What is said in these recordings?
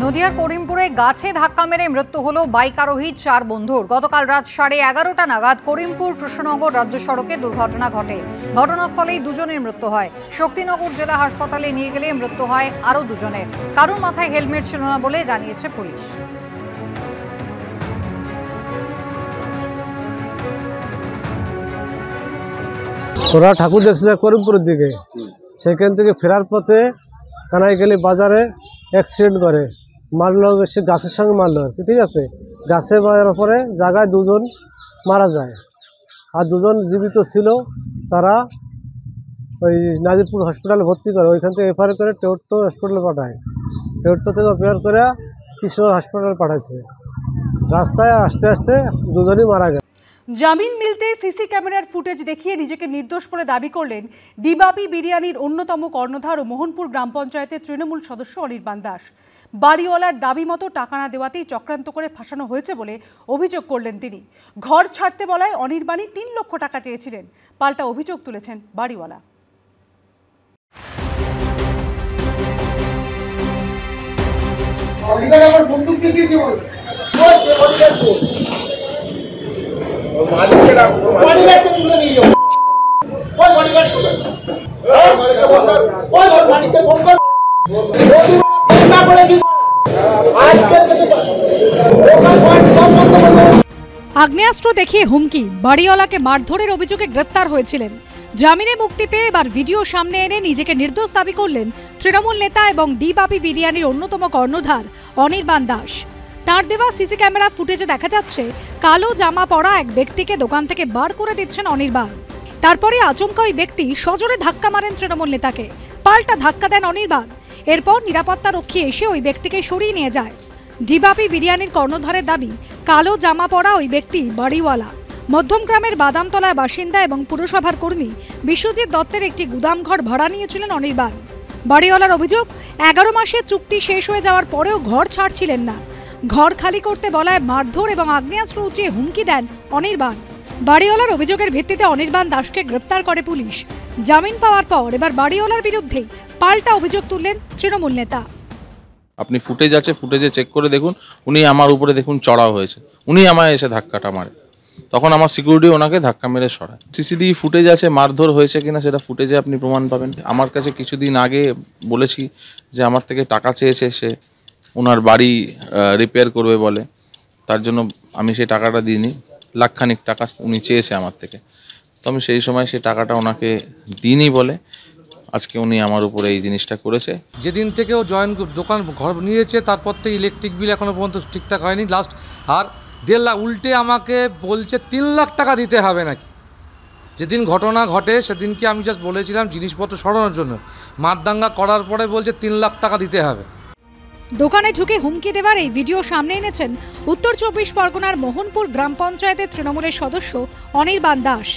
নদিয়ার করিমপুরে গাছে ধাক্কা মেরে মৃত্যু হলো বাইক আরোহী 4 বন্ধুর। গতকাল রাত 11:30টা নাগাদ করিমপুর কৃষ্ণনগর রাজ্য সড়কে দুর্ঘটনা ঘটে। ঘটনাস্থলেই দুজনের মৃত্যু হয়। শক্তিনগর জেলা হাসপাতালে নিয়ে গেলে মৃত্যু হয় আরও দুজনের। কারোর মাথায় হেলমেট ছিল না বলে জানিয়েছে পুলিশ। ওরা ঠাকুর দেখছে করিমপুরের দিকে, সেখান থেকে ফেরার পথে কানাইখালী বাজারে অ্যাক্সিডেন্ট করে, মারলো, সে গাছের সঙ্গে মারলো আর কি। ঠিক আছে, গাছে মারার পরে জায়গায় দুজন মারা যায়, আর দুজন জীবিত ছিল। তারা ওই নাজিরপুর হসপিটালে ভর্তি করে, ওইখান থেকে এফআইআর করে টেউট্টো হসপিটালে পাঠায়। টেউট্টো থেকে এফআইআর করে কৃষ্ণনগর হাসপাতালে পাঠাচ্ছে। রাস্তায় আসতে আসতে দুজনই মারা গেছে। জামিন মিলতে সিসি ক্যামেরার ফুটেজ দেখিয়ে নিজেকে নির্দোষ বলে দাবি করলেন ডিবাপি বিরিয়ানির অন্যতম কর্ণধার ও মোহনপুর গ্রাম পঞ্চায়েতের তৃণমূল সদস্য অনির্বাণ দাস। বাড়িওয়ালার দাবি মতো টাকা না দেওয়াতেই চক্রান্ত করে ফাঁসানো হয়েছে বলে অভিযোগ করলেন তিনি। ঘর ছাড়তে বলায় অনির্বাণই 3 লক্ষ টাকা চেয়েছিলেন। পাল্টা অভিযোগ তুলেছেন বাড়িওয়ালা। আগ্নেয়াস্ত্র দেখিয়ে হুমকি, বাড়িওয়ালাকে মারধরের অভিযোগে গ্রেপ্তার হয়েছিলেন। জামিনে মুক্তি পেয়ে এবার ভিডিও সামনে এনে নিজেকে নির্দোষ দাবি করলেন তৃণমূল নেতা এবং ডিবাপি বিরিয়ানির অন্যতম কর্ণধার অনির্বাণ দাস। তার দেওয়া সিসি ক্যামেরা ফুটেজে দেখা যাচ্ছে কালো জামা পরা এক ব্যক্তিকে দোকান থেকে বার করে দিচ্ছেন অনির্বাণ। তারপরে আচমকা ওই ব্যক্তি সজোরে ধাক্কা মারেন তৃণমূল নেতাকে, পাল্টা ধাক্কা দেন অনির্বাণ। এরপর নিরাপত্তা রক্ষী এসে ওই ব্যক্তিকে সরিয়ে নিয়ে যায়। ডিবাপি বিরিয়ানির কর্ণধারের দাবি, কালো জামা পরা ওই ব্যক্তি বাড়িওয়ালা। মধ্যমগ্রামের বাদামতলার বাসিন্দা এবং পুরসভার কর্মী বিশ্বজিৎ দত্তের একটি গুদামঘর ভাড়া নিয়েছিলেন অনির্বাণ। বাড়িওয়ালার অভিযোগ, 11 মাসের চুক্তি শেষ হয়ে যাওয়ার পরেও ঘর ছাড়ছিলেন না। ঘর খালি করতে বলায় মারধর এবং আগ্নেয়াস্ত্র উঁচিয়ে হুমকি দেন অনির্বাণ। বাড়িওয়ালার অভিযোগের ভিত্তিতে অনির্বাণ দাসকে গ্রেপ্তার করে পুলিশ। জামিন পাওয়ার পর এবার বাড়িওয়ালার বিরুদ্ধেই পাল্টা অভিযোগ তুললেন তৃণমূল নেতা। আপনি ফুটেজ আছে, ফুটেজে চেক করে দেখুন, উনি আমার উপরে দেখুন চড়াও হয়েছে, উনি আমায় এসে ধাক্কাটা মারে, তখন আমার সিকিউরিটি ওনাকে ধাক্কা মেরে সরায়। সিসিটিভি ফুটেজ আছে, মারধর হয়েছে কিনা সেটা ফুটেজে আপনি প্রমাণ পাবেন। আমার কাছে কিছুদিন আগে বলেছি যে আমার থেকে টাকা চেয়েছে, সে ওনার বাড়ি রিপেয়ার করবে বলে, তার জন্য আমি সেই টাকাটা দিইনি। লাখখানিক টাকা উনি চেয়েছে আমার থেকে, তো আমি সেই সময় সেই টাকাটা ওনাকে দিইনি বলে আজকে উনি আমার উপরে এই জিনিসটা করেছে। যেদিন থেকে ও জয়েন দোকান ঘর নিয়েছে তারপর থেকে ইলেকট্রিক বিল এখনও পর্যন্ত ঠিকঠাক হয়নি। লাস্ট আর 1.5 লাখ, উল্টে আমাকে বলছে 3 লাখ টাকা দিতে হবে নাকি। যেদিন ঘটনা ঘটে সেদিনকে আমি জাস্ট বলেছিলাম জিনিসপত্র সরানোর জন্য, মারদাঙ্গা করার পরে বলছে 3 লাখ টাকা দিতে হবে। দোকানে ঢুকে হুমকি দেওয়ার এই ভিডিও সামনে এনেছেন উত্তর 24 পরগনার মোহনপুর গ্রাম পঞ্চায়েতের তৃণমূলের সদস্য অনির্বাণ দাস।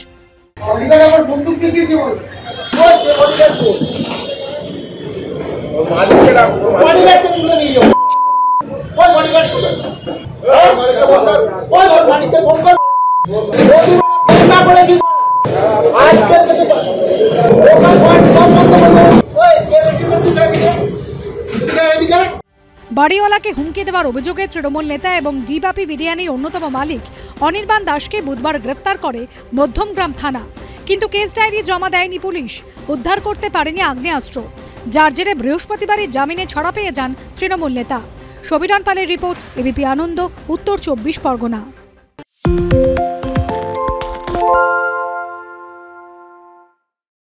বাড়িওয়ালাকে হুমকি দেওয়ার অভিযোগে তৃণমূল নেতা এবং ডিবাপি বিরিয়ানির অন্যতম মালিক অনির্বাণ দাসকে বুধবার গ্রেপ্তার করে মধ্যমগ্রাম থানা। কিন্তু কেস ডায়েরি জমা দেয়নি পুলিশ, উদ্ধার করতে পারেনি আগ্নেয়াস্ত্র, যার জেরে বৃহস্পতিবারই জামিনে ছাড়া পেয়ে যান তৃণমূল নেতা। সবিরণ পালের রিপোর্ট, এবিপি আনন্দ, উত্তর 24 পরগনা।